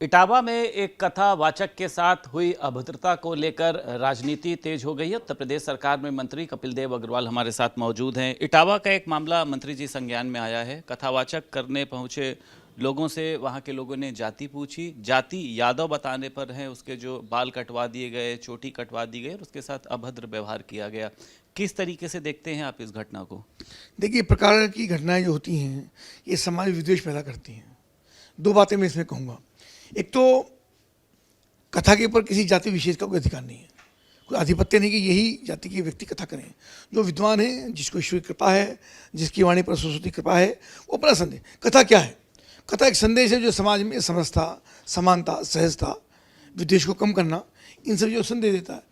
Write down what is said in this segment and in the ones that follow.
इटावा में एक कथावाचक के साथ हुई अभद्रता को लेकर राजनीति तेज हो गई है। उत्तर प्रदेश सरकार में मंत्री कपिल देव अग्रवाल हमारे साथ मौजूद हैं। इटावा का एक मामला मंत्री जी संज्ञान में आया है। कथावाचक करने पहुंचे लोगों से वहां के लोगों ने जाति पूछी। जाति यादव बताने पर है उसके जो बाल कटवा दिए गए, चोटी कटवा दी गई और उसके साथ अभद्र व्यवहार किया गया। किस तरीके से देखते हैं आप इस घटना को? देखिए, प्रकार की घटनाएं जो होती हैं ये समाज विद्वेष पैदा करती हैं। दो बातें मैं इसमें कहूँगा। एक तो कथा के ऊपर किसी जाति विशेष का कोई अधिकार नहीं है, कोई आधिपत्य नहीं कि यही जाति के व्यक्ति कथा करें। जो विद्वान है, जिसको ईश्वर की कृपा है, जिसकी वाणी पर सरस्वती कृपा है, वो अपना संदेश। कथा क्या है? कथा एक संदेश है जो समाज में समरसता, समानता, सहजता, विद्वेष को कम करना, इन सब जो संदेश देता है।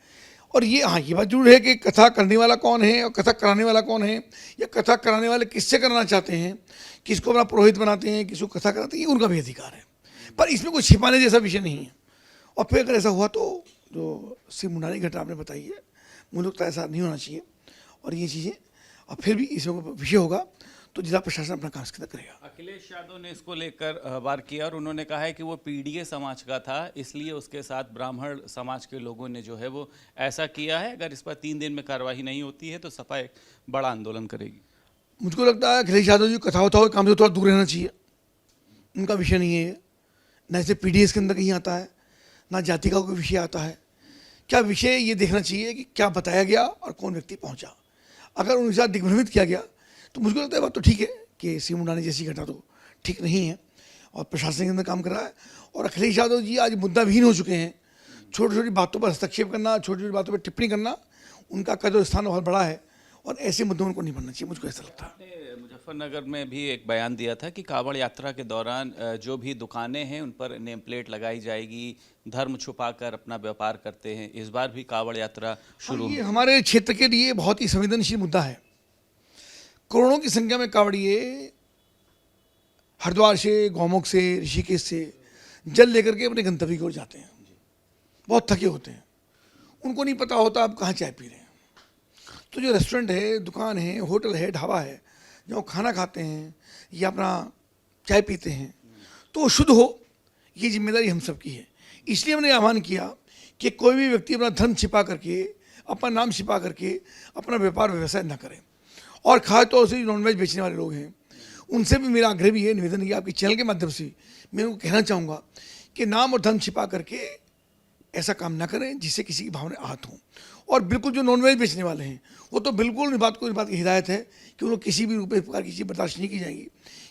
और ये ये बात जरूर है कि कथा करने वाला कौन है और कथा कराने वाला कौन है, या कथा कराने वाले किससे करना चाहते हैं, किसको अपना पुरोहित बनाते हैं, किसको कथा कराते हैं, ये उनका भी अधिकार है। पर इसमें कोई छिपाने जैसा विषय नहीं है। और फिर अगर ऐसा हुआ तो जो सी मुंडानी घटना आपने बताई है, मुझे लगता है ऐसा नहीं होना चाहिए। और ये चीज़ें और फिर भी इसमें विषय होगा तो जिला प्रशासन अपना काम करेगा। अखिलेश यादव ने इसको लेकर वार किया और उन्होंने कहा है कि वो पीडीए समाज का था, इसलिए उसके साथ ब्राह्मण समाज के लोगों ने जो है वो ऐसा किया है। अगर इस पर 3 दिन में कार्रवाई नहीं होती है तो सपा एक बड़ा आंदोलन करेगी। मुझको लगता है अखिलेश यादव जी कथा होता हो काम से थोड़ा दूर रहना चाहिए। उनका विषय नहीं है, न इसे पीडीएस के अंदर कहीं आता है, ना जाति का कोई विषय आता है। क्या विषय ये देखना चाहिए कि क्या बताया गया और कौन व्यक्ति पहुंचा। अगर उनके साथ दिग्भ्रमित किया गया तो मुझको लगता है बात तो ठीक है कि सी मुंडानी जैसी घटना तो ठीक नहीं है और प्रशासन के अंदर काम कर रहा है। और अखिलेश यादव जी आज मुद्दाविहीन हो चुके हैं। छोटी छोटी बातों पर हस्तक्षेप करना, छोटी छोटी बातों पर टिप्पणी करना, उनका कदर स्थान बहुत बड़ा है और ऐसे मुद्दों को नहीं बनना चाहिए, मुझको ऐसा लगता है। मुजफ्फरनगर में भी एक बयान दिया था कि कांवड़ यात्रा के दौरान जो भी दुकानें हैं उन पर नेम प्लेट लगाई जाएगी, धर्म छुपाकर अपना व्यापार करते हैं। इस बार भी कांवड़ यात्रा शुरू। ये हमारे क्षेत्र के लिए बहुत ही संवेदनशील मुद्दा है। करोड़ों की संख्या में कांवड़िए हरिद्वार से, गौमुख से, ऋषिकेश से जल लेकर के अपने गंतव्य की ओर जाते हैं। बहुत थके होते हैं, उनको नहीं पता होता आप कहाँ चाय पी रहे हैं। तो जो रेस्टोरेंट है, दुकान है, होटल है, ढाबा है, जहाँ खाना खाते हैं या अपना चाय पीते हैं, तो वो शुद्ध हो, ये जिम्मेदारी हम सब की है। इसलिए हमने आह्वान किया कि कोई भी व्यक्ति अपना धर्म छिपा करके, अपना नाम छिपा करके अपना व्यापार व्यवसाय न करें। और खास तौर से नॉनवेज बेचने वाले लोग हैं, उनसे भी मेरा आग्रह भी है, निवेदन है, आपके चैनल के माध्यम से मैं उनको कहना चाहूँगा कि नाम और धर्म छिपा करके ऐसा काम ना करें जिससे किसी की भावना आहत हों। और बिल्कुल जो नॉनवेज बेचने वाले हैं वो तो बिल्कुल इस बात की हिदायत है कि उनको किसी भी प्रकार की चीज़ बर्दाश्त नहीं की जाएगी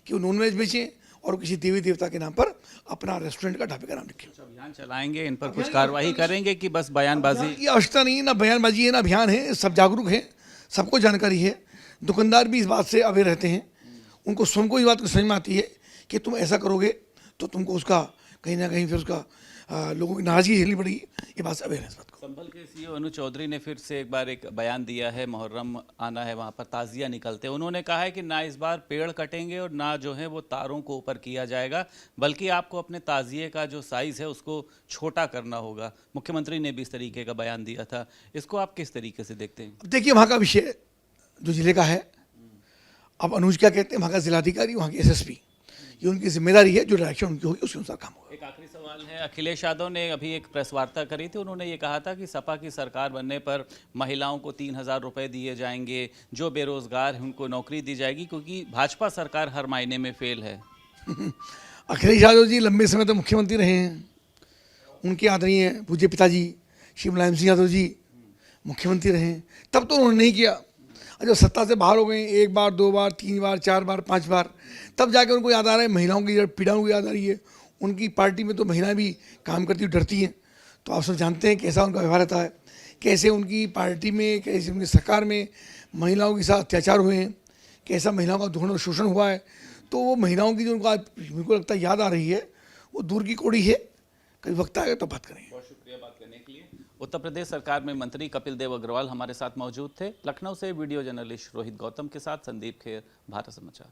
कि वो नॉनवेज बेचें और वो किसी देवी देवता के नाम पर अपना रेस्टोरेंट का, ढाबे का नाम रखें। अभियान चलाएंगे, इन पर कुछ कार्रवाई करेंगे कि बस बयानबाजी? की आवश्यकता नहीं है, ना बयानबाजी है ना अभियान है। सब जागरूक हैं, सबको जानकारी है। दुकानदार भी इस बात से अवेयर रहते हैं, उनको स्वयं को इस बात को समझ में आती है कि तुम ऐसा करोगे तो तुमको उसका कहीं ना कहीं फिर उसका लोगों की नाराजगी झेलनी पड़ेगी। ये बात अवेयर है इस बात को। संभल के सीईओ अनु चौधरी ने फिर से एक बार एक बयान दिया है। मुहर्रम आना है, वहाँ पर ताजिया निकलते हैं। उन्होंने कहा है कि ना इस बार पेड़ कटेंगे और ना जो है वो तारों को ऊपर किया जाएगा, बल्कि आपको अपने ताजिए का जो साइज़ है उसको छोटा करना होगा। मुख्यमंत्री ने भी इस तरीके का बयान दिया था। इसको आप किस तरीके से देखते हैं? देखिए, वहाँ का विषय जो जिले का है, अब अनुज क्या कहते हैं, वहाँ का जिलाधिकारी, वहाँ के एसएसपी, ये उनकी जिम्मेदारी है। जो डायरेक्शन उनकी होगी उसके अनुसार काम होगा। एक आखिरी सवाल है। अखिलेश यादव ने अभी एक प्रेस वार्ता करी थी, उन्होंने ये कहा था कि सपा की सरकार बनने पर महिलाओं को 3000 रुपये दिए जाएंगे, जो बेरोजगार हैं उनको नौकरी दी जाएगी, क्योंकि भाजपा सरकार हर मायने में फेल है। अखिलेश यादव जी लंबे समय तक मुख्यमंत्री रहे हैं। उनके आदरणीय पूज्य पिताजी श्री मुलायम सिंह यादव जी मुख्यमंत्री रहे हैं, तब तो उन्होंने नहीं किया। जब सत्ता से बाहर हो गए, 1 बार, 2 बार, 3 बार, 4 बार, 5 बार, तब जाकर उनको याद आ रहा है महिलाओं की पीड़ाओं की याद आ रही है। उनकी पार्टी में तो महिलाएं भी काम करती डरती हैं। तो आप सब जानते हैं कैसा उनका व्यवहार रहता है, कैसे उनकी पार्टी में, कैसे उनकी सरकार में महिलाओं के साथ अत्याचार हुए हैं, कैसा महिलाओं का दुखद शोषण हुआ है। तो वो महिलाओं की जो उनको मेरे को लगता है याद आ रही है, वो दूर की कौड़ी है। कभी वक्त आएगा तो बात करेंगे। बहुत शुक्रिया बात करने के लिए। उत्तर प्रदेश सरकार में मंत्री कपिल देव अग्रवाल हमारे साथ मौजूद थे। लखनऊ से वीडियो जर्नलिस्ट रोहित गौतम के साथ संदीप खेर, भारत समाचार।